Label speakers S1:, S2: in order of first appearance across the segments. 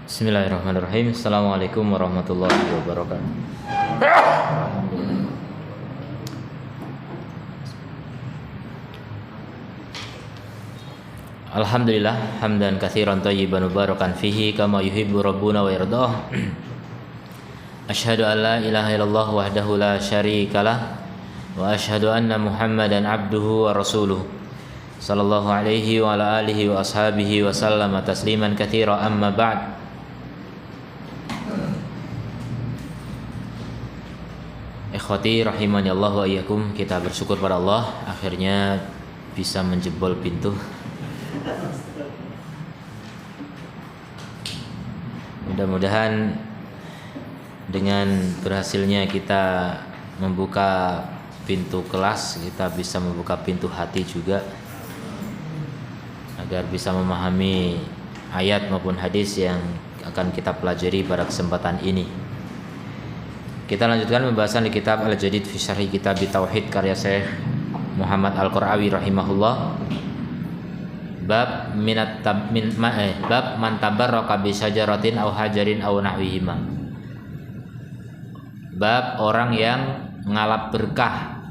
S1: Bismillahirrahmanirrahim. Assalamualaikum warahmatullahi wabarakatuh. Alhamdulillah hamdan katsiran thayyiban mubarakan fihi kama yuhibbu rabbuna wa yardah. Asyhadu an la ilaha illallah wahdahu la syarikalah wa asyhadu anna Muhammadan abduhu wa rasuluh. Sallallahu alaihi wa ala alihi wa ashabihi wa sallama tasliman katsira, amma ba'd. Ikhwati rahimani Allah wa iyyakum, kita bersyukur pada Allah akhirnya bisa menjebol pintu. Mudah-mudahan dengan berhasilnya kita membuka pintu kelas, kita bisa membuka pintu hati juga agar bisa memahami ayat maupun hadis yang akan kita pelajari pada kesempatan ini. Kita lanjutkan pembahasan di kitab Al-Jadid fi Syarhi Kitab Tauhid karya Syekh Muhammad Al-Qurawi rahimahullah. Bab bab man tabarraka bi syajaratin aw hajarin aw nahwihima. Bab orang yang ngalap berkah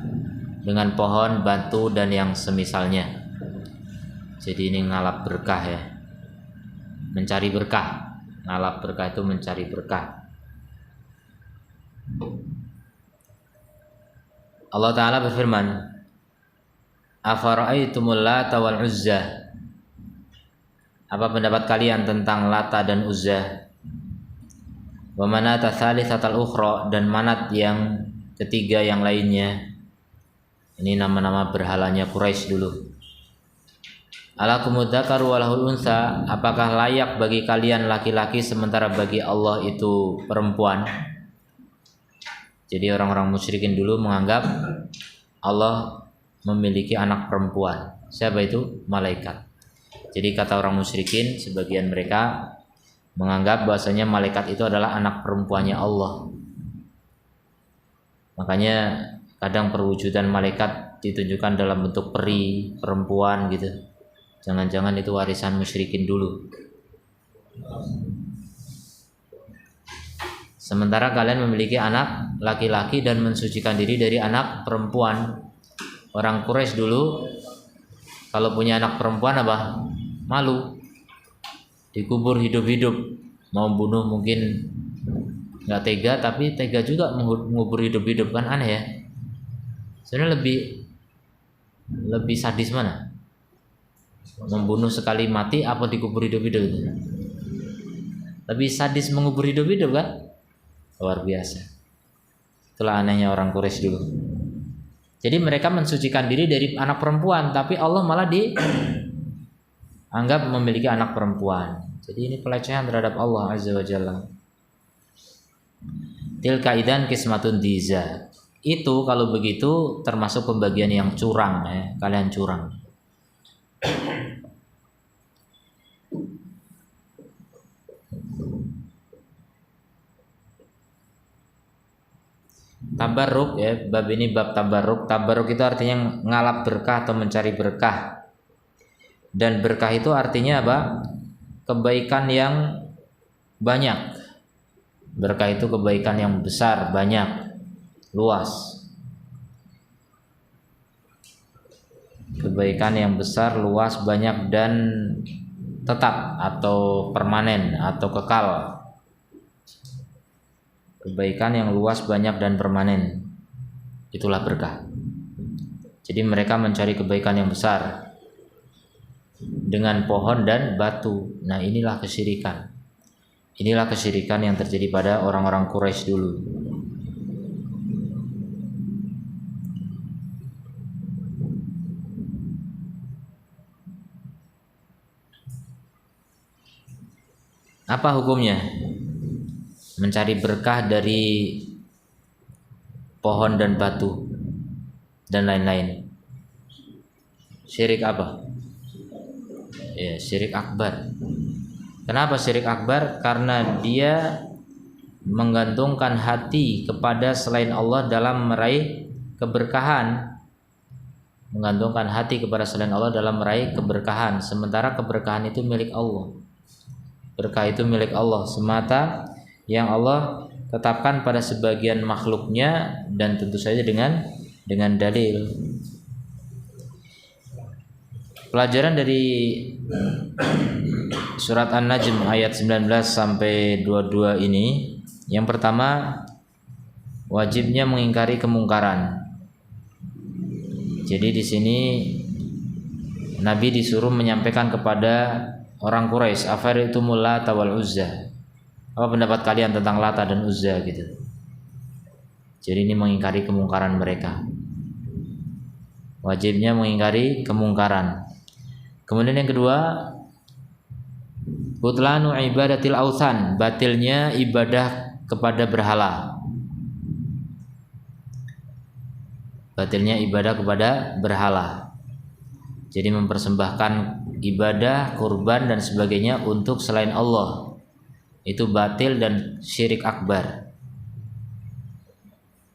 S1: dengan pohon, batu dan yang semisalnya. Jadi ini ngalap berkah ya. Mencari berkah. Ngalap berkah itu mencari berkah. Allah Ta'ala berfirman, Afara'aitumul Lata wal Uzza. Apa pendapat kalian tentang Lata dan Uzza? Wa manata tsalitsatal ukhra, dan Manat yang ketiga yang lainnya. Ini nama-nama berhalanya Quraisy dulu. Alakumud dzakaru wa lahul unsa. Apakah layak bagi kalian laki-laki sementara bagi Allah itu perempuan? Jadi orang-orang musyrikin dulu menganggap Allah memiliki anak perempuan. Siapa itu? Malaikat. Jadi kata orang musyrikin, sebagian mereka menganggap bahwasanya malaikat itu adalah anak perempuannya Allah. Makanya kadang perwujudan malaikat ditunjukkan dalam bentuk peri, perempuan gitu. Jangan-jangan itu warisan musyrikin dulu. Sementara kalian memiliki anak laki-laki dan mensucikan diri dari anak perempuan. Orang Quraisy dulu kalau punya anak perempuan apa? Malu. Dikubur hidup-hidup. Mau bunuh mungkin nggak tega, tapi tega juga mengubur hidup-hidup, kan aneh ya. Sebenarnya lebih sadis mana? Membunuh sekali mati apa dikubur hidup-hidup itu? Lebih sadis mengubur hidup-hidup kan? Luar biasa. Itulah anehnya orang Quraisy dulu. Jadi mereka mensucikan diri dari anak perempuan, tapi Allah malah dianggap memiliki anak perempuan. Jadi ini pelecehan terhadap Allah Azza wa Jalla. Tilka idan kismatun diza. Itu kalau begitu termasuk pembagian yang curang ya. Kalian curang. Tabarruk ya, bab ini bab tabarruk. Tabarruk itu artinya ngalap berkah atau mencari berkah. Dan berkah itu artinya apa? Kebaikan yang banyak. Berkah itu kebaikan yang besar, banyak, luas. Kebaikan yang besar, luas, banyak dan tetap atau permanen atau kekal. Kebaikan yang luas, banyak dan permanen. Itulah berkah. Jadi mereka mencari kebaikan yang besar dengan pohon dan batu. Nah, inilah kesyirikan. Inilah kesyirikan yang terjadi pada orang-orang Quraisy dulu. Apa hukumnya? Mencari berkah dari pohon dan batu dan lain-lain. Syirik apa? Ya, syirik akbar. Kenapa syirik akbar? Karena dia menggantungkan hati kepada selain Allah dalam meraih keberkahan. Menggantungkan hati kepada selain Allah dalam meraih keberkahan, sementara keberkahan itu milik Allah. Berkah itu milik Allah semata, yang Allah tetapkan pada sebagian makhluknya, dan tentu saja dengan dalil. Pelajaran dari surat An-Najm ayat 19 sampai 22 ini, yang pertama, wajibnya mengingkari kemungkaran. Jadi di sini Nabi disuruh menyampaikan kepada orang Quraisy, afaritumul Lata wal Uzza. Apa pendapat kalian tentang Lata dan Uzza gitu. Jadi ini mengingkari kemungkaran mereka. Wajibnya mengingkari kemungkaran. Kemudian yang kedua, butlanu ibadatil authan, batilnya ibadah kepada berhala. Batilnya ibadah kepada berhala. Jadi mempersembahkan ibadah, kurban dan sebagainya untuk selain Allah, itu batil dan syirik akbar.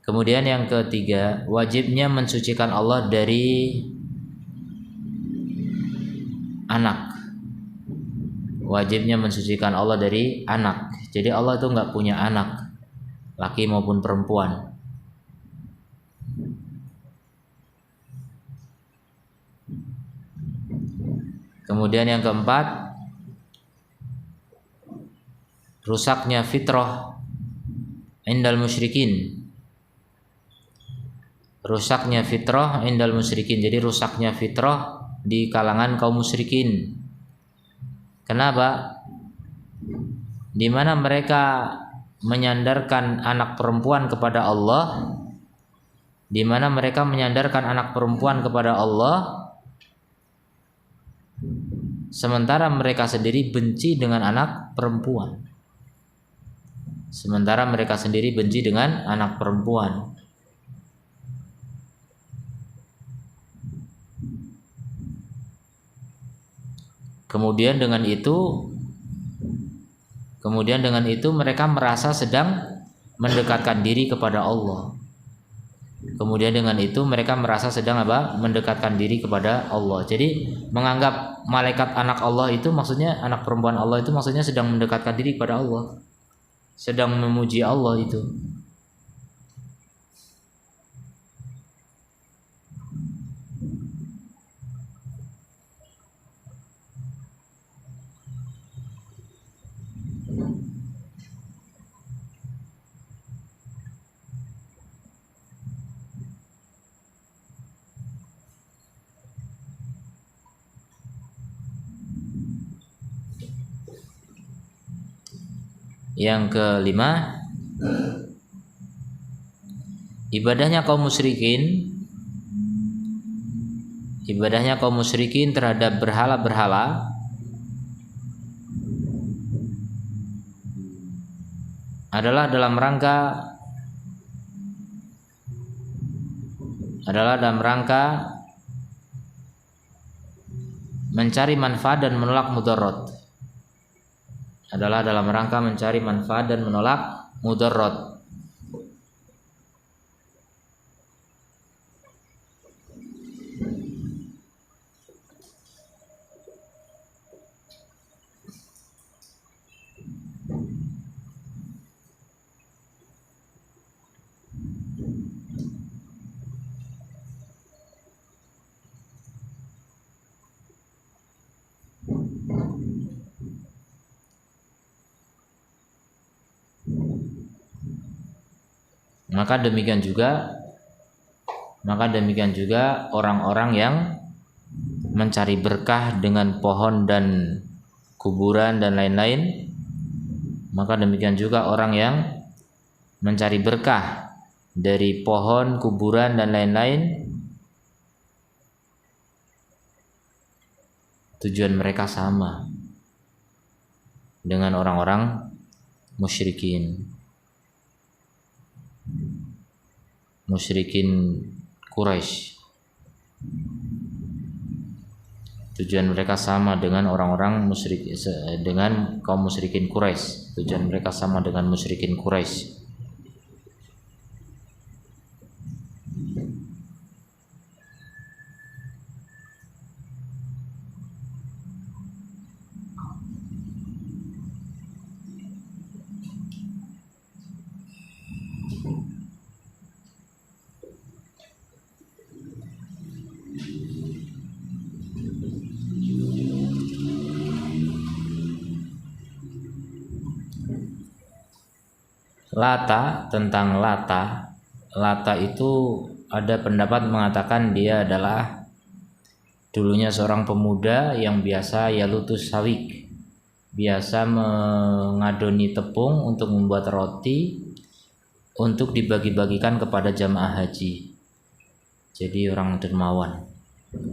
S1: Kemudian yang ketiga, wajibnya mensucikan Allah dari anak. Wajibnya mensucikan Allah dari anak. Jadi Allah itu nggak punya anak, laki maupun perempuan. Kemudian yang keempat, rusaknya fitrah indal musyrikin. Rusaknya fitrah indal musyrikin. Jadi rusaknya fitrah di kalangan kaum musyrikin. Kenapa? Di mana mereka menyandarkan anak perempuan kepada Allah, di mana mereka menyandarkan anak perempuan kepada Allah, sementara mereka sendiri benci dengan anak perempuan. Sementara mereka sendiri benci dengan anak perempuan. Kemudian dengan itu mereka merasa sedang mendekatkan diri kepada Allah. Kemudian dengan itu mereka merasa sedang mendekatkan diri kepada Allah. Jadi menganggap malaikat anak Allah itu, maksudnya anak perempuan Allah itu maksudnya sedang mendekatkan diri kepada Allah, sedang memuji Allah itu. Yang kelima, ibadahnya kaum musyrikin terhadap berhala-berhala adalah dalam rangka mencari manfaat dan menolak mudarat. Adalah dalam rangka mencari manfaat dan menolak mudarat. Maka demikian juga orang-orang yang mencari berkah dengan pohon dan kuburan dan lain-lain. Maka demikian juga orang yang mencari berkah dari pohon, kuburan dan lain-lain, tujuan mereka sama dengan orang-orang musyrikin Quraisy. Tujuan mereka sama dengan orang-orang musyrik, dengan kaum musyrikin Quraisy. Tujuan mereka sama dengan musyrikin Quraisy. Lata, tentang Lata. Lata itu ada pendapat mengatakan dia adalah dulunya seorang pemuda yang biasa yalutus sawik, biasa mengadoni tepung untuk membuat roti untuk dibagi-bagikan kepada jamaah haji. Jadi orang dermawan,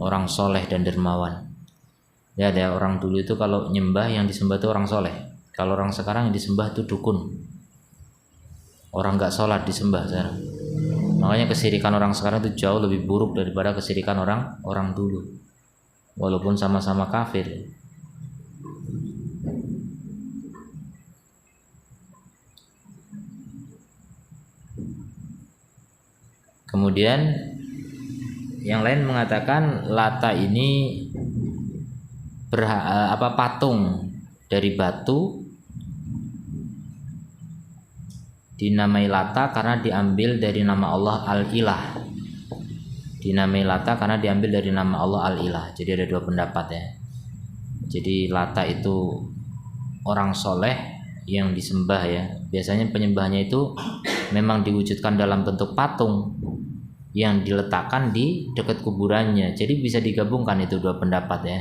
S1: orang soleh dan dermawan. Ya, ada orang dulu itu kalau nyembah yang disembah itu orang soleh. Kalau orang sekarang yang disembah itu dukun. Orang nggak sholat disembah sekarang. Makanya kesirikan orang sekarang itu jauh lebih buruk daripada kesirikan orang dulu. Walaupun sama-sama kafir. Kemudian yang lain mengatakan Lata ini patung dari batu, dinamai Lata karena diambil dari nama Allah Al-Ilah. Dinamai Lata karena diambil dari nama Allah Al-Ilah. Jadi ada dua pendapat ya. Jadi Lata itu orang soleh yang disembah ya. Biasanya penyembahnya itu memang diwujudkan dalam bentuk patung yang diletakkan di dekat kuburannya. Jadi bisa digabungkan itu dua pendapat ya.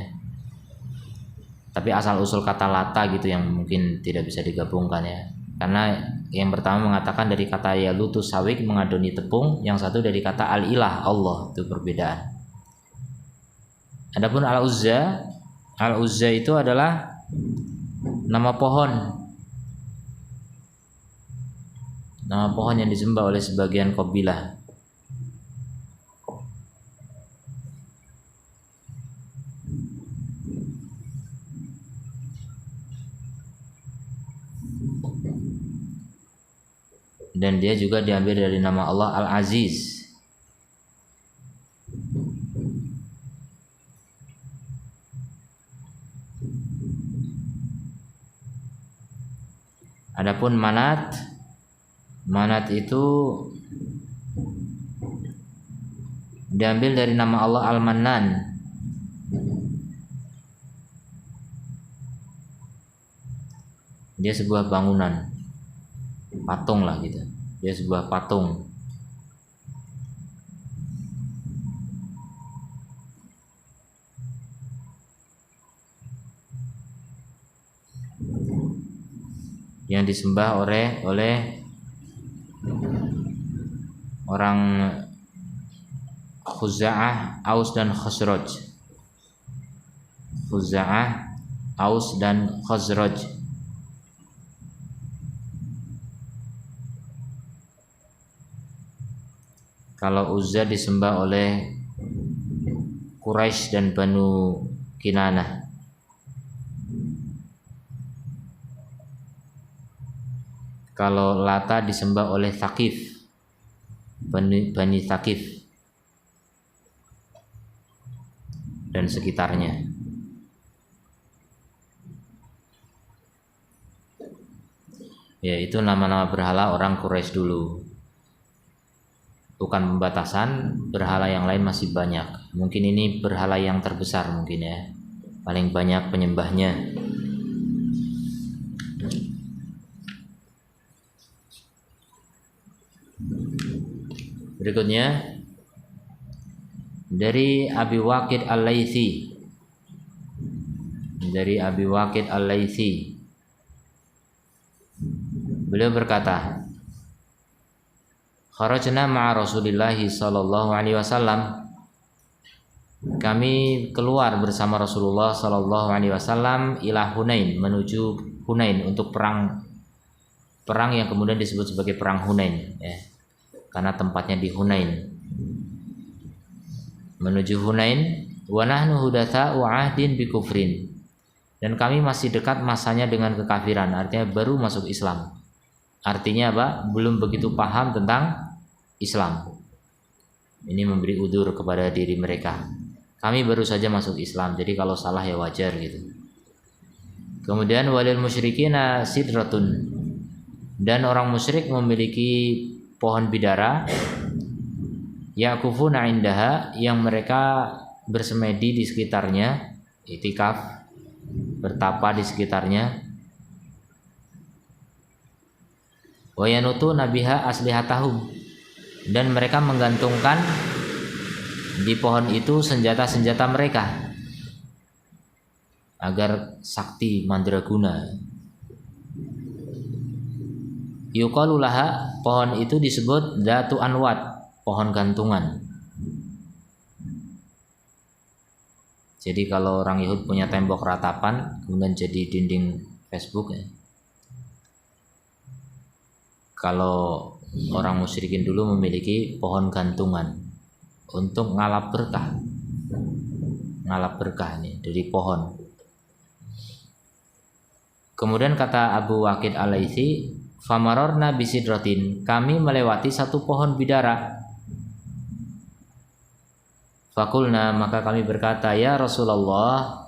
S1: Tapi asal usul kata Lata gitu yang mungkin tidak bisa digabungkan ya. Karena yang pertama mengatakan dari kata yalutu sawik, mengadoni tepung, yang satu dari kata al-ilah, Allah, itu perbedaan. Adapun al-Uzza, al-Uzza itu adalah nama pohon. Nama pohon yang disembah oleh sebagian qabilah. Dan dia juga diambil dari nama Allah Al-Aziz. Adapun Manat, Manat itu diambil dari nama Allah Al-Mannan. Dia sebuah bangunan, patung lah gitu. Dia sebuah patung. Yang disembah oleh orang Khuza'ah, Aus dan Khazraj. Khuza'ah, Aus dan Khazraj. Kalau Uzza disembah oleh Quraisy dan Banu Kinanah. Kalau Lata disembah oleh Thaqif, Bani Thaqif dan sekitarnya. Ya, itu nama-nama berhala orang Quraisy dulu. Bukan pembatasan, berhala yang lain masih banyak. Mungkin ini berhala yang terbesar mungkin ya. Paling banyak penyembahnya. Berikutnya dari Abi Waqid Al-Laitsi. Dari Abi Waqid Al-Laitsi. Beliau berkata, Kharajna ma'a Rasulillahi sallallahu alaihi wasallam. Kami keluar bersama Rasulullah sallallahu alaihi wasallam ila Hunain, menuju Hunain untuk perang yang kemudian disebut sebagai perang Hunain ya. Karena tempatnya di Hunain. Menuju Hunain, wa nahnu hudatsa'u 'ahdin bi kufrin. Dan kami masih dekat masanya dengan kekafiran, artinya baru masuk Islam. Artinya apa? Belum begitu paham tentang Islam. Ini memberi udzur kepada diri mereka. Kami baru saja masuk Islam, jadi kalau salah ya wajar gitu. Kemudian walil musyrikina sidratun. Dan orang musyrik memiliki pohon bidara yakufuna indaha, yang mereka bersemedi di sekitarnya, itikaf, bertapa di sekitarnya. wa yanutu nabiha aslihatahum, dan mereka menggantungkan di pohon itu senjata-senjata mereka agar sakti mandraguna. Yuqalu laha, pohon itu disebut Dzatu Anwat, pohon gantungan. Jadi kalau orang Yahudi punya tembok ratapan kemudian jadi dinding Facebook ya. Kalau orang musyrikin dulu memiliki pohon gantungan untuk ngalap berkah. Ngalap berkah nih dari pohon. Kemudian kata Abu Waqid Al-Laitsi, famarorna bisidratin, kami melewati satu pohon bidara. Fakulna, maka kami berkata, ya Rasulullah,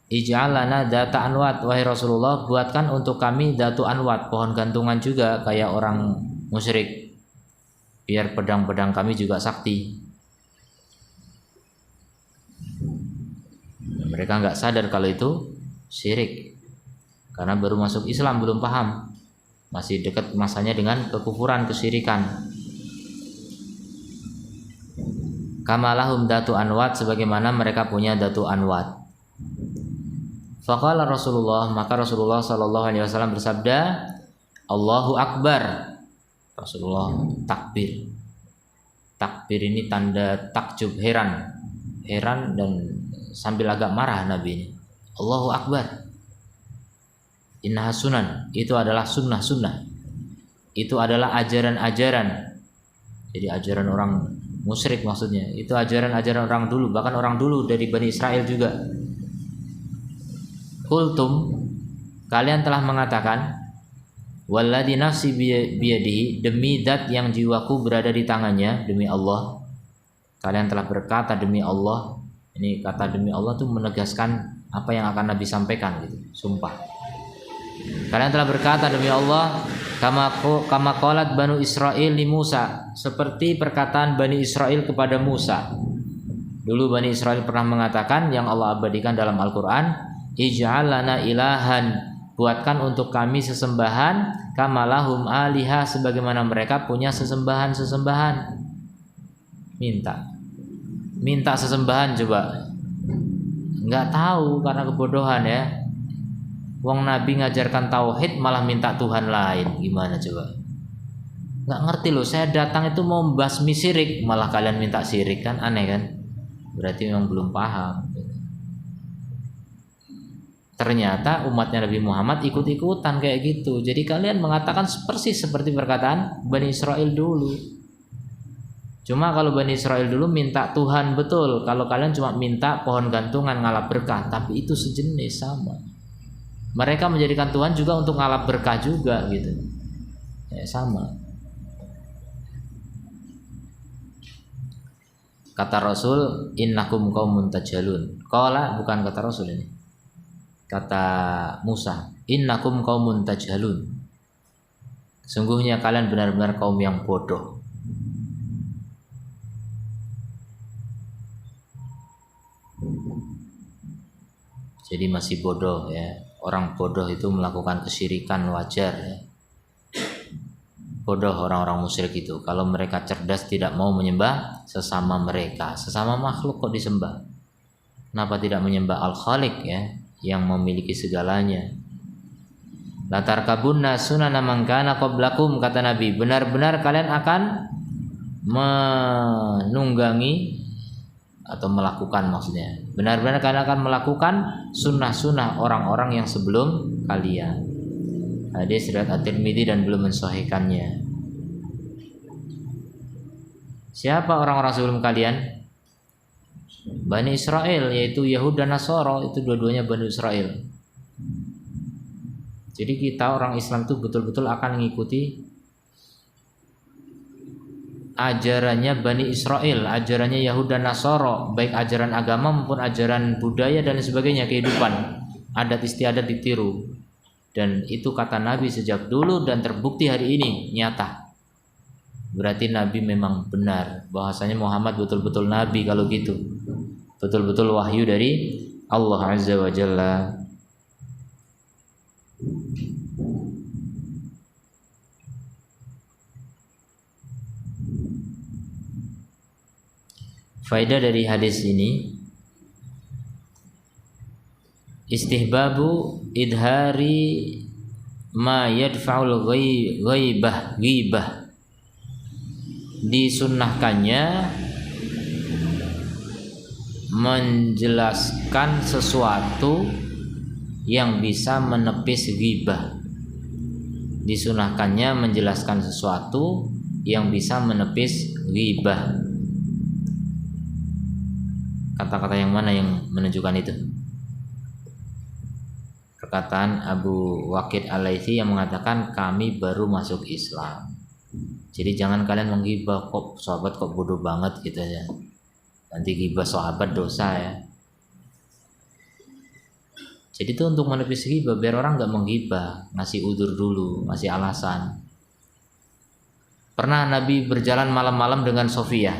S1: ij'al lana dzata anwat, wahai Rasulullah, buatkan untuk kami dzatu anwat, pohon gantungan juga kayak orang musyrik, biar pedang-pedang kami juga sakti. Mereka nggak sadar kalau itu syirik, karena baru masuk Islam, belum paham, masih dekat masanya dengan kekufuran, kesyirikan. Kamalahum datu anwat, sebagaimana mereka punya datu anwat. Faqala Rasulullah, maka Rasulullah sallallahu alaihi wasallam bersabda, Allahu Akbar. Rasulullah takbir. Takbir ini tanda takjub, heran dan sambil agak marah Nabi ini. Allahu Akbar. Innaha sunan, itu adalah sunnah. Itu adalah ajaran-ajaran. Jadi ajaran orang musyrik maksudnya. Itu ajaran-ajaran orang dulu, bahkan orang dulu dari Bani Israel juga. Qultum, kalian telah mengatakan, walladzi nafsi biyadihi, demi zat yang jiwaku berada di tangannya, demi Allah. Kalian telah berkata demi Allah. Ini kata demi Allah tuh menegaskan apa yang akan Nabi sampaikan gitu, sumpah. Kalian telah berkata demi Allah, kama qalat Banu Israil li Musa, seperti perkataan Bani Israil kepada Musa. Dulu Bani Israil pernah mengatakan, yang Allah abadikan dalam Al-Qur'an, ij'al lana ilahan, buatkan untuk kami sesembahan, kamalahum aliha, sebagaimana mereka punya sesembahan. Minta sesembahan coba. Enggak tahu karena kebodohan ya. Wong Nabi ngajarkan tauhid malah minta Tuhan lain, gimana coba? Enggak ngerti loh, saya datang itu mau membasmi syirik, malah kalian minta syirik, kan aneh kan? Berarti memang belum paham. Ternyata umatnya Nabi Muhammad ikut-ikutan kayak gitu. Jadi kalian mengatakan persis seperti perkataan Bani Israel dulu. Cuma kalau Bani Israel dulu minta Tuhan betul, kalau kalian cuma minta pohon gantungan ngalap berkah, tapi itu sejenis, sama. Mereka menjadikan Tuhan juga untuk ngalap berkah juga gitu. Ya, sama. Kata Rasul, innakum qaumun tajhalun. Qala, bukan kata Rasul ini. Kata Musa, innakum qaumun tajhalun. Sungguhnya kalian benar-benar kaum yang bodoh. Jadi masih bodoh ya. Orang bodoh itu melakukan kesyirikan wajar ya. Bodoh orang-orang musyrik itu. Kalau mereka cerdas tidak mau menyembah sesama mereka. Sesama makhluk kok disembah. Kenapa tidak menyembah Al-Khaliq ya, yang memiliki segalanya? Latar kabunna sunana man kana qablakum, kata Nabi, benar-benar kalian akan menunggangi atau melakukan, maksudnya benar-benar kalian akan melakukan sunnah-sunnah orang-orang yang sebelum kalian. Hadis riwayat At-Tirmidzi dan belum mensahihkannya. Siapa orang-orang sebelum kalian? Bani Israel, yaitu Yahud dan Nasara, itu dua-duanya Bani Israel. Jadi kita orang Islam itu betul-betul akan mengikuti ajarannya Bani Israel, ajarannya Yahud dan Nasara, baik ajaran agama maupun ajaran budaya dan sebagainya, kehidupan, adat istiadat ditiru. Dan itu kata Nabi sejak dulu dan terbukti hari ini nyata. Berarti Nabi memang benar, bahwasanya Muhammad betul-betul Nabi kalau gitu. Betul-betul wahyu dari Allah Azza wa Jalla. Faedah dari hadis ini, istihbabu idhari ma yadfa'ul ghibah, disunnahkannya menjelaskan sesuatu yang bisa menepis ghibah. Disunahkannya menjelaskan sesuatu yang bisa menepis ghibah. Kata-kata yang mana yang menunjukkan itu? Perkataan Abu Waqid Al-Laitsi yang mengatakan kami baru masuk Islam. Jadi jangan kalian menggibah, kok sahabat kok bodoh banget gitu ya. Nanti gibah sahabat dosa ya. Jadi itu untuk menepis gibah, biar orang nggak menggibah, ngasih udzur dulu, ngasih alasan. Pernah Nabi berjalan malam-malam dengan Sofia.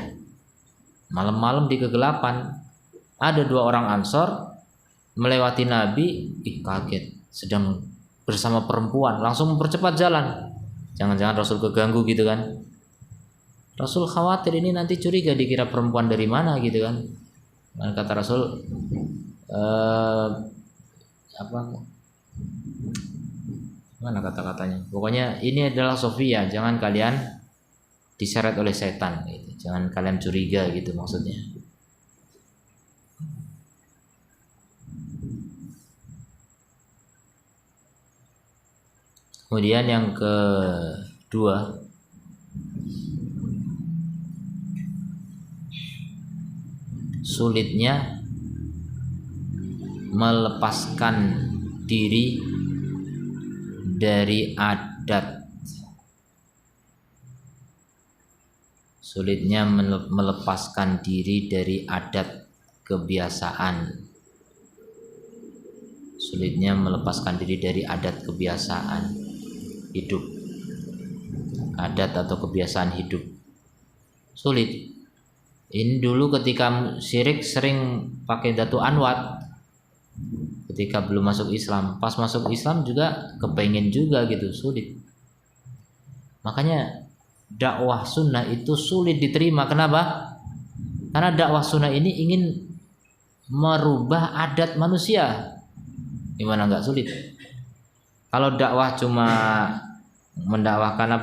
S1: Malam-malam di kegelapan, ada 2 orang Ansor melewati Nabi, kaget, sedang bersama perempuan, langsung mempercepat jalan. Jangan-jangan Rasul keganggu gitu kan. Rasul khawatir ini nanti curiga, dikira perempuan dari mana gitu kan. Dan kata Rasul, mana kata-katanya? Pokoknya ini adalah Sofia, jangan kalian diseret oleh setan gitu. Jangan kalian curiga gitu maksudnya. Kemudian yang kedua, sulitnya melepaskan diri dari adat. Sulitnya melepaskan diri dari adat kebiasaan. Sulitnya melepaskan diri dari adat kebiasaan hidup. Adat atau kebiasaan hidup. Sulit. Ini dulu ketika syirik sering pakai datu anwat. Ketika belum masuk Islam, pas masuk Islam juga kepengen juga gitu, sulit. Makanya dakwah sunnah itu sulit diterima. Kenapa? Karena dakwah sunnah ini ingin merubah adat manusia. Gimana nggak sulit? Kalau dakwah cuma mendakwahkan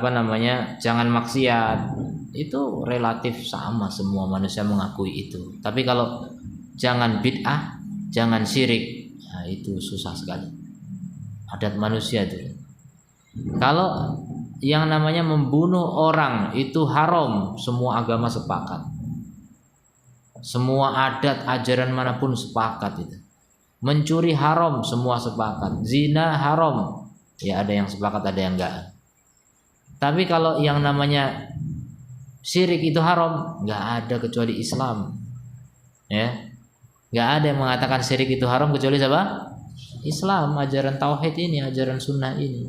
S1: jangan maksiat, itu relatif sama, semua manusia mengakui itu. Tapi kalau jangan bid'ah, jangan syirik, nah itu susah sekali. Adat manusia itu. Kalau yang namanya membunuh orang itu haram, semua agama sepakat. Semua adat ajaran manapun sepakat itu. Mencuri haram, semua sepakat. Zina haram, ya ada yang sepakat, ada yang enggak. Tapi kalau yang namanya syirik itu haram, enggak ada kecuali Islam. Ya. Enggak ada yang mengatakan syirik itu haram kecuali siapa? Islam, ajaran tauhid ini, ajaran sunnah ini.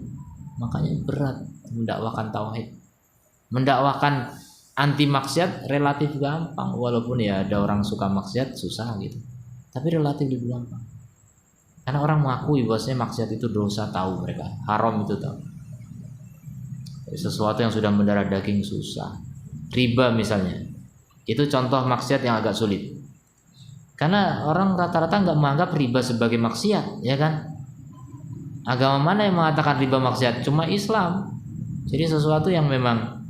S1: Makanya berat mendakwakan tauhid. Mendakwakan anti maksiat relatif gampang, walaupun ya ada orang suka maksiat susah gitu. Tapi relatif lebih gampang. Karena orang mengakui bahwasanya maksiat itu dosa, tahu mereka. Haram itu tahu. Sesuatu yang sudah mendarah daging susah. Riba misalnya. Itu contoh maksiat yang agak sulit. Karena orang rata-rata nggak menganggap riba sebagai maksiat, ya kan? Agama mana yang mengatakan riba maksiat? Cuma Islam. Jadi sesuatu yang memang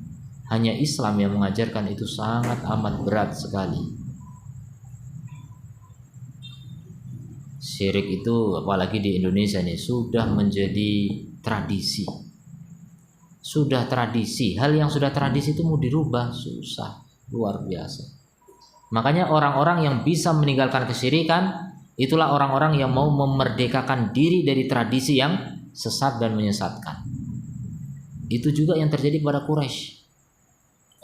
S1: hanya Islam yang mengajarkan itu sangat amat berat sekali. Syirik itu apalagi di Indonesia nih sudah menjadi tradisi. Sudah tradisi. Hal yang sudah tradisi itu mau dirubah susah, luar biasa. Makanya orang-orang yang bisa meninggalkan kesyirikan, itulah orang-orang yang mau memerdekakan diri dari tradisi yang sesat dan menyesatkan. Itu juga yang terjadi pada Quraisy.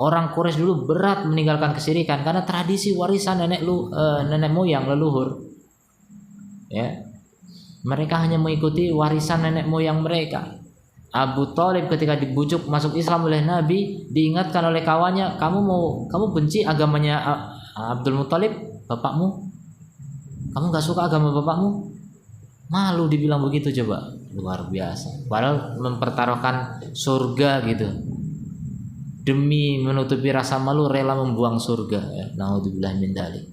S1: Orang Quraisy dulu berat meninggalkan kesyirikan karena tradisi warisan nenek moyang leluhur. Ya. Mereka hanya mengikuti warisan nenek moyang mereka. Abu Thalib ketika dibujuk masuk Islam oleh Nabi, diingatkan oleh kawannya, kamu benci agamanya Abdul Muthalib, bapakmu? Kamu gak suka agama bapakmu? Malu dibilang begitu, coba. Luar biasa. Padahal mempertaruhkan surga gitu demi menutupi rasa malu rela membuang surga. Ya, naudzubillah min dzalik.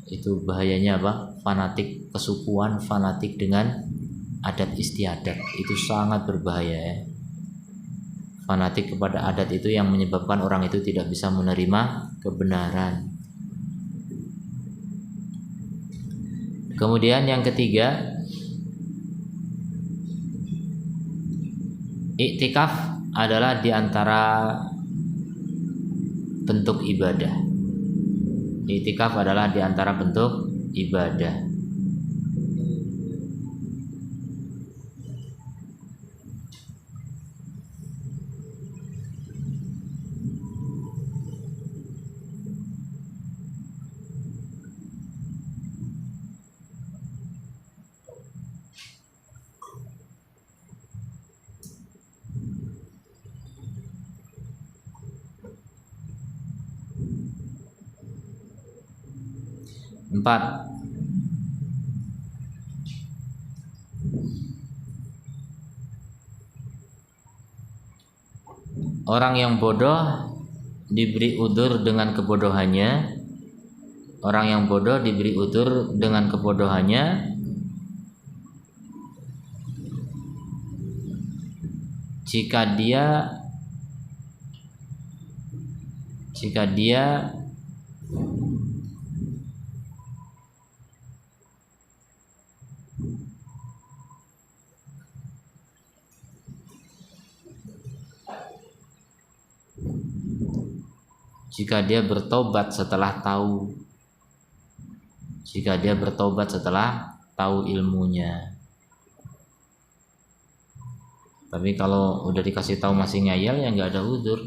S1: Itu bahayanya apa? Fanatik kesukuan, fanatik dengan adat istiadat. Itu sangat berbahaya ya. Fanatik kepada adat itu yang menyebabkan orang itu tidak bisa menerima kebenaran. Kemudian yang ketiga, iktikaf adalah diantara bentuk ibadah. Iktikaf adalah diantara bentuk ibadah. Empat, orang yang bodoh diberi udzur dengan kebodohannya. Orang yang bodoh diberi udzur dengan kebodohannya jika dia bertobat setelah tahu, jika dia bertobat setelah tahu ilmunya. Tapi kalau udah dikasih tahu masih ngayal, ya nggak ada udzur.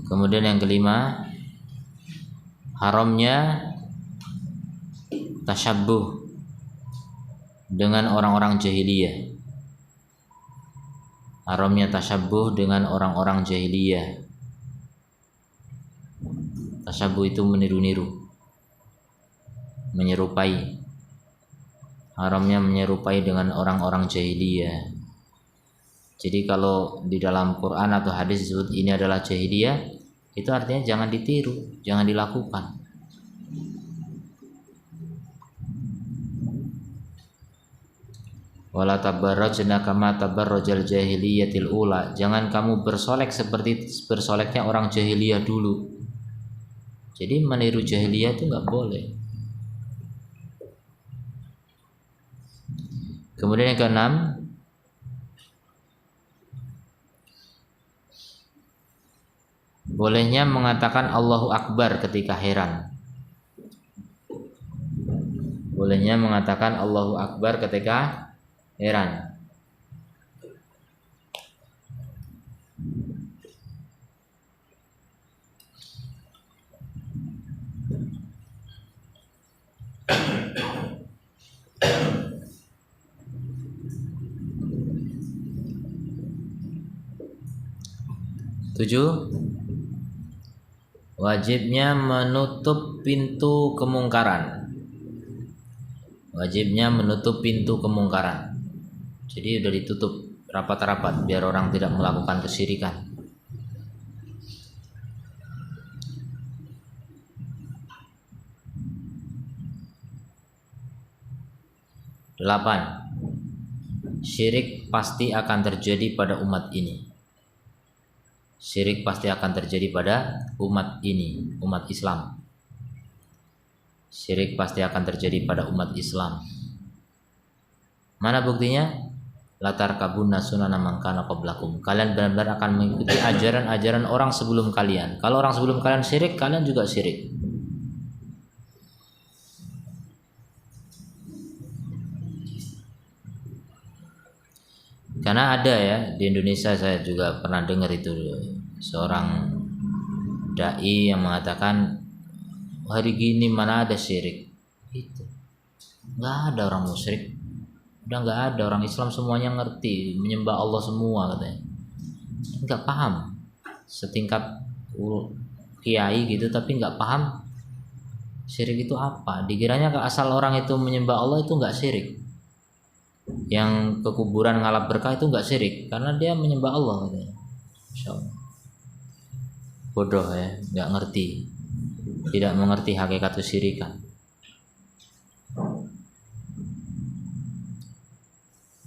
S1: Kemudian yang kelima, haramnya tasyabbuh dengan orang-orang jahiliyah. Haramnya tasyabbuh dengan orang-orang jahiliyah. Tasyabbuh itu meniru-niru, menyerupai. Haramnya menyerupai dengan orang-orang jahiliyah. Jadi kalau di dalam Quran atau hadis disebut ini adalah jahiliyah, itu artinya jangan ditiru, jangan dilakukan. Wala tabarrajna kama tabarrajal jahiliyatil ula. Jangan kamu bersolek seperti bersoleknya orang jahiliyah dulu. Jadi meniru jahiliyah itu nggak boleh. Kemudian yang keenam, bolehnya mengatakan Allahu Akbar ketika heran. Bolehnya mengatakan Allahu Akbar ketika heran. Tujuh, wajibnya menutup pintu kemungkaran. Wajibnya menutup pintu kemungkaran. Jadi udah ditutup rapat-rapat biar orang tidak melakukan kesyirikan. Delapan, syirik pasti akan terjadi pada umat ini. Syirik pasti akan terjadi pada umat ini, umat Islam. Syirik pasti akan terjadi pada umat Islam. Mana buktinya? Latar kabunna sunana man kana qablakum. Kalian benar-benar akan mengikuti ajaran-ajaran orang sebelum kalian. Kalau orang sebelum kalian syirik, kalian juga syirik. Karena ada ya di Indonesia, saya juga pernah dengar itu seorang dai yang mengatakan hari gini mana ada syirik. Itu nggak ada orang musyrik, udah nggak ada orang Islam, semuanya ngerti menyembah Allah semua katanya. Nggak paham, setingkat kiai gitu tapi nggak paham Syirik itu apa? Dikiranya asal orang itu menyembah Allah itu nggak syirik. Yang ke kuburan ngalap berkah itu nggak syirik karena dia menyembah Allah katanya. Masya Allah. Bodoh ya, nggak ngerti, tidak mengerti hakikat kesyirikan.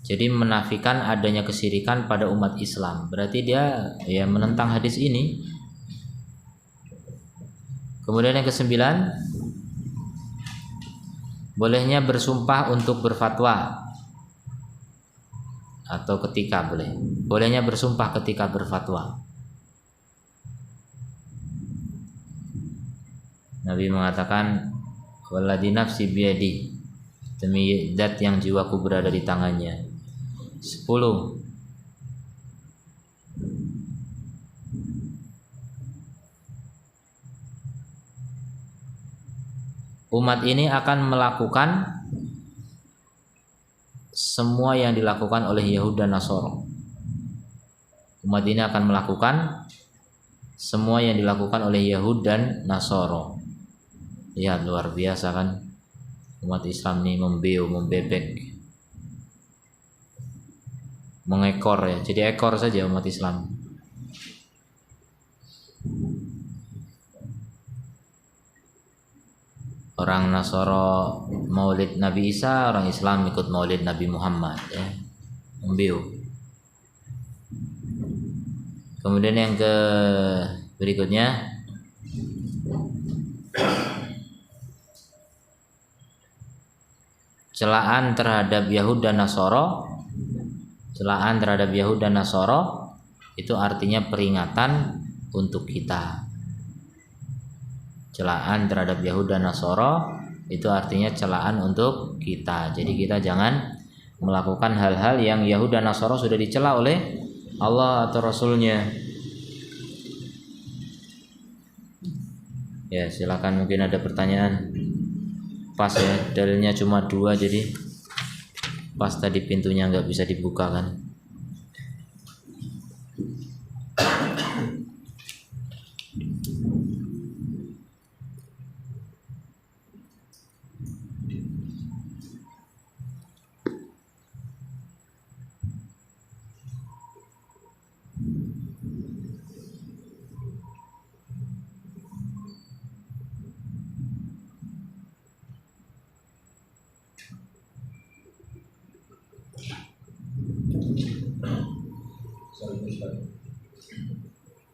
S1: Jadi menafikan adanya kesyirikan pada umat Islam, berarti dia ya menentang hadis ini. Kemudian yang kesembilan, bolehnya bersumpah untuk berfatwa atau ketika bolehnya bersumpah ketika berfatwa. Nabi mengatakan, walladzi nafsi biyadi, demi zat yang jiwaku berada di tangannya. 10. Umat ini akan melakukan semua yang dilakukan oleh Yahud dan Nasara. Umat ini akan melakukan semua yang dilakukan oleh Yahud dan Nasara. Ya, luar biasa kan, umat Islam ini membebek, mengekor ya, jadi ekor saja umat Islam. Orang Nasara maulid Nabi Isa, orang Islam ikut maulid Nabi Muhammad ya, membeu. Kemudian yang ke berikutnya, celaan terhadap Yahud dan Nasara. Celaan terhadap Yahud dan Nasara itu artinya peringatan untuk kita. Celaan terhadap Yahud dan Nasara itu artinya celaan untuk kita. Jadi kita jangan melakukan hal-hal yang Yahud dan Nasara sudah dicela oleh Allah atau Rasulnya. Ya, silakan, mungkin ada pertanyaan. Pas ya, dalilnya cuma 2, jadi pas tadi pintunya nggak bisa dibuka kan.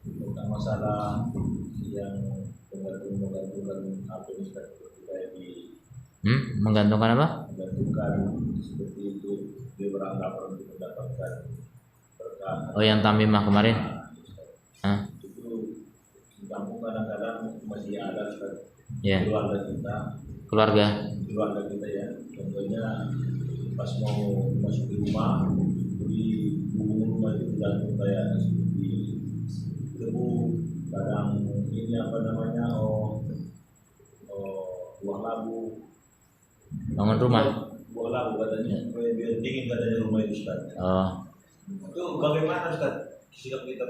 S2: Tentang masalah yang menggantungkan apa Ustaz, kayak di
S1: menggantungkan apa?
S2: menggantungkan seperti itu, dia beranggapan untuk mendapatkan berkah.
S1: Oh, yang tamimah kemarin.
S2: Itu di kampung kadang-kadang masih ada Ustaz.
S1: Ya.
S2: Keluarga kita ya, contohnya pas mau masuk di rumah, di rumah itu digantung kayak seperti debu, kadang ini apa namanya, buah labu,
S1: Bangun rumah.
S2: buah labu katanya supaya biar dingin katanya rumah itu Ustaz. Itu bagaimana Ustaz sikap kita?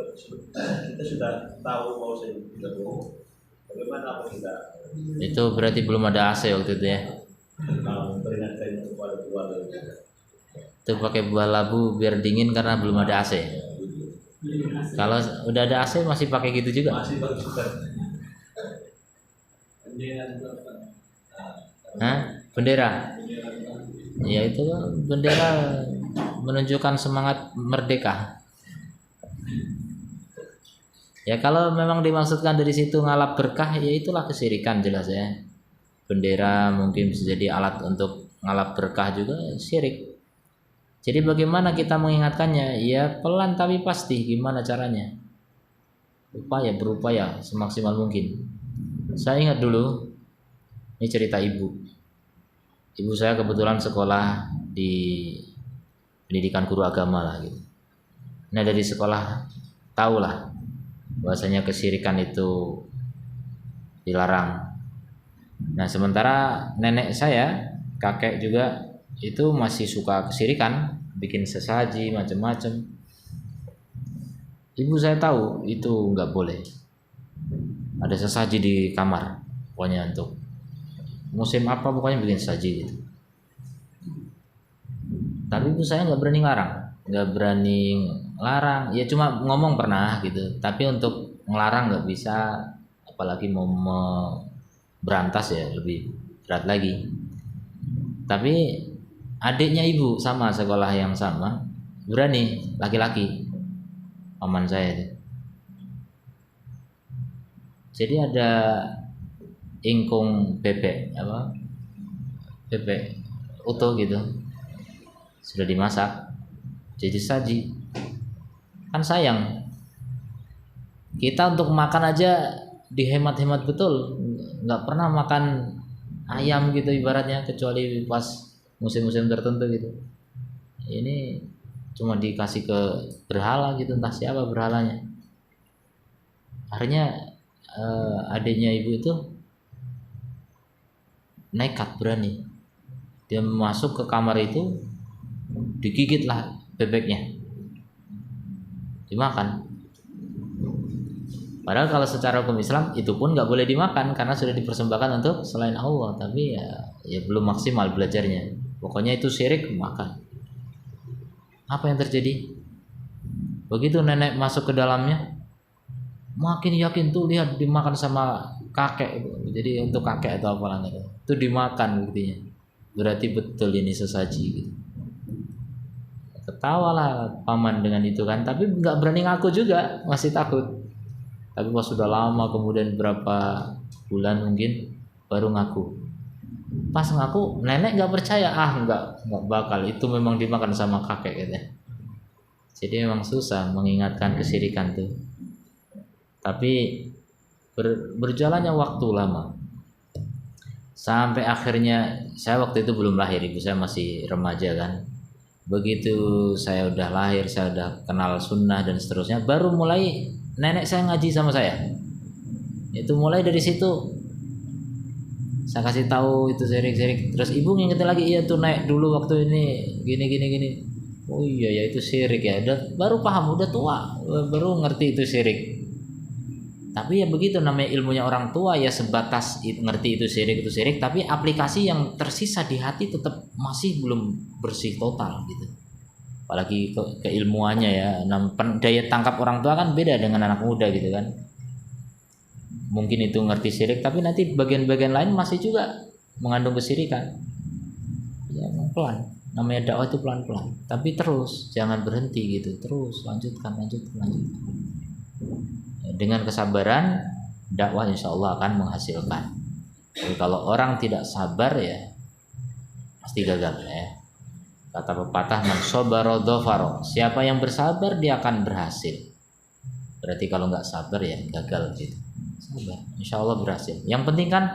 S2: Kita sudah tahu bahwa kita bohong, bagaimana apa kita?
S1: Itu berarti belum ada AC waktu itu ya.
S2: Memperingatkan kepada keluarga
S1: Itu pakai buah labu biar dingin karena belum ada AC. Kalau udah ada AC masih pakai gitu juga?
S2: Masih bagus Ustaz.
S1: Bendera. Ya, itu bendera menunjukkan semangat merdeka. Ya, kalau memang dimaksudkan dari situ ngalap berkah, ya itulah kesyirikan jelas ya. Bendera mungkin bisa jadi alat untuk ngalap berkah juga syirik. Jadi bagaimana kita mengingatkannya? Ya pelan tapi pasti. Gimana caranya? Berupaya semaksimal mungkin. Saya ingat dulu, ini cerita ibu. Ibu saya kebetulan sekolah di pendidikan guru agama lah gitu. Nah, dari sekolah tahulah bahwasanya kesyirikan itu dilarang. Nah, sementara nenek saya, kakek juga itu masih suka kesyirikan, bikin sesaji macam-macam. Ibu saya tahu itu nggak boleh. Ada sesaji di kamar, pokoknya untuk musim apa pokoknya bikin saji gitu. Tapi ibu saya nggak berani larang, ya cuma ngomong pernah gitu. Tapi untuk ngelarang nggak bisa, apalagi mau berantas ya lebih berat lagi. Tapi adiknya ibu sama sekolah yang sama berani, laki-laki, paman saya itu. Jadi ada ingkung bebek utuh gitu, sudah dimasak jadi saji. Kan sayang, kita untuk makan aja dihemat-hemat betul, nggak pernah makan ayam gitu ibaratnya, kecuali pas musim-musim tertentu gitu. Ini cuma dikasih ke berhala gitu, entah siapa berhalanya. Akhirnya adiknya ibu itu nekat, berani, dia masuk ke kamar itu, digigit lah bebeknya, dimakan. Padahal kalau secara hukum Islam itu pun nggak boleh dimakan karena sudah dipersembahkan untuk selain Allah. Tapi ya belum maksimal belajarnya. Pokoknya itu syirik, makan. Apa yang terjadi? Begitu nenek masuk ke dalamnya, makin yakin tuh, lihat dimakan sama kakek. Jadi untuk kakek atau apalah gitu, itu dimakan buktinya. Berarti betul ini sesaji gitu. Ketawalah paman dengan itu kan, tapi nggak berani ngaku juga, masih takut. Tapi pas sudah lama, kemudian berapa bulan mungkin baru ngaku. Pas ngaku, nenek nggak percaya, nggak bakal, itu memang dimakan sama kakek gitu. Jadi memang susah mengingatkan kesyirikan tuh. Tapi berjalannya waktu lama, sampai akhirnya saya waktu itu belum lahir, ibu saya masih remaja kan. Begitu saya udah lahir, saya udah kenal sunnah dan seterusnya, baru mulai nenek saya ngaji sama saya. Itu mulai dari situ saya kasih tahu itu syirik. Terus ibu ngingetin lagi, iya tuh naik dulu waktu ini gini. Oh iya ya itu syirik ya. Baru paham, udah tua baru ngerti itu syirik. Tapi ya begitu namanya ilmunya orang tua, ya sebatas ngerti itu syirik, tapi aplikasi yang tersisa di hati tetap masih belum bersih total gitu. Apalagi keilmuannya ya, daya tangkap orang tua kan beda dengan anak muda gitu kan. Mungkin itu ngerti syirik, tapi nanti bagian-bagian lain masih juga mengandung kesyirikan. Ya pelan, namanya dakwah itu pelan-pelan, tapi terus jangan berhenti gitu, terus lanjutkan. Dengan kesabaran, dakwah insya Allah akan menghasilkan. Jadi kalau orang tidak sabar ya pasti gagal ya. Kata pepatah, man sabara dhafara. Siapa yang bersabar dia akan berhasil. Berarti kalau nggak sabar ya gagal gitu. Sabar, insya Allah berhasil. Yang penting kan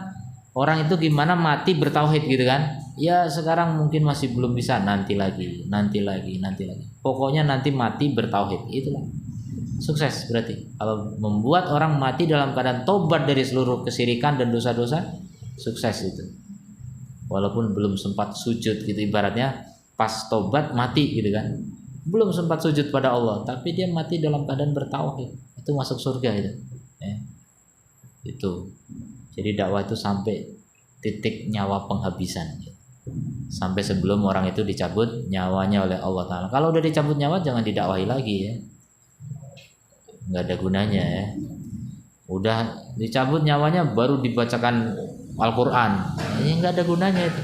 S1: orang itu gimana mati bertauhid gitu kan. Ya sekarang mungkin masih belum bisa, nanti lagi. Pokoknya nanti mati bertauhid, itulah sukses. Berarti kalau membuat orang mati dalam keadaan tobat dari seluruh kesyirikan dan dosa-dosa, sukses itu. Walaupun belum sempat sujud gitu, ibaratnya pas tobat mati gitu kan, belum sempat sujud pada Allah, tapi dia mati dalam keadaan bertauhid, itu masuk surga itu ya. Itu jadi dakwah itu sampai titik nyawa penghabisan gitu. Sampai sebelum orang itu dicabut nyawanya oleh Allah Ta'ala. Kalau udah dicabut nyawa jangan didakwahi lagi ya, nggak ada gunanya ya. Udah dicabut nyawanya baru dibacakan Al-Quran, ya nggak ada gunanya itu.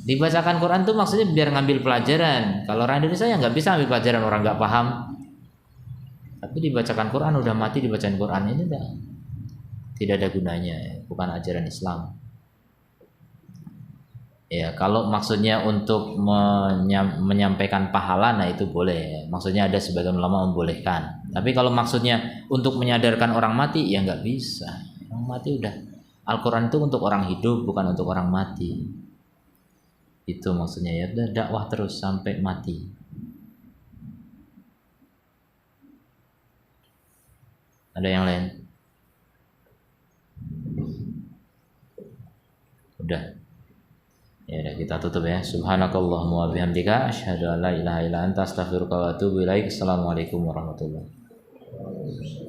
S1: Dibacakan Quran tuh maksudnya biar ngambil pelajaran. Kalau orang Indonesia ya nggak bisa ambil pelajaran, orang nggak paham. Tapi dibacakan Quran, udah mati dibacakan Quran, ini tidak ada gunanya, bukan ajaran Islam. Ya kalau maksudnya untuk menyampaikan pahala, nah itu boleh. Maksudnya ada sebagian ulama membolehkan. Tapi kalau maksudnya untuk menyadarkan orang mati, ya nggak bisa. Orang mati udah. Al-Quran itu untuk orang hidup, bukan untuk orang mati. Itu maksudnya ya, dakwah terus sampai mati. Ada yang lain? Udah. Ya udah, kita tutup ya. Subhanakallahumma wa bihamdika asyhadu an la ilaha illa anta astaghfiruka wa atubu ilaik. Assalamualaikum warahmatullahi wabarakatuh.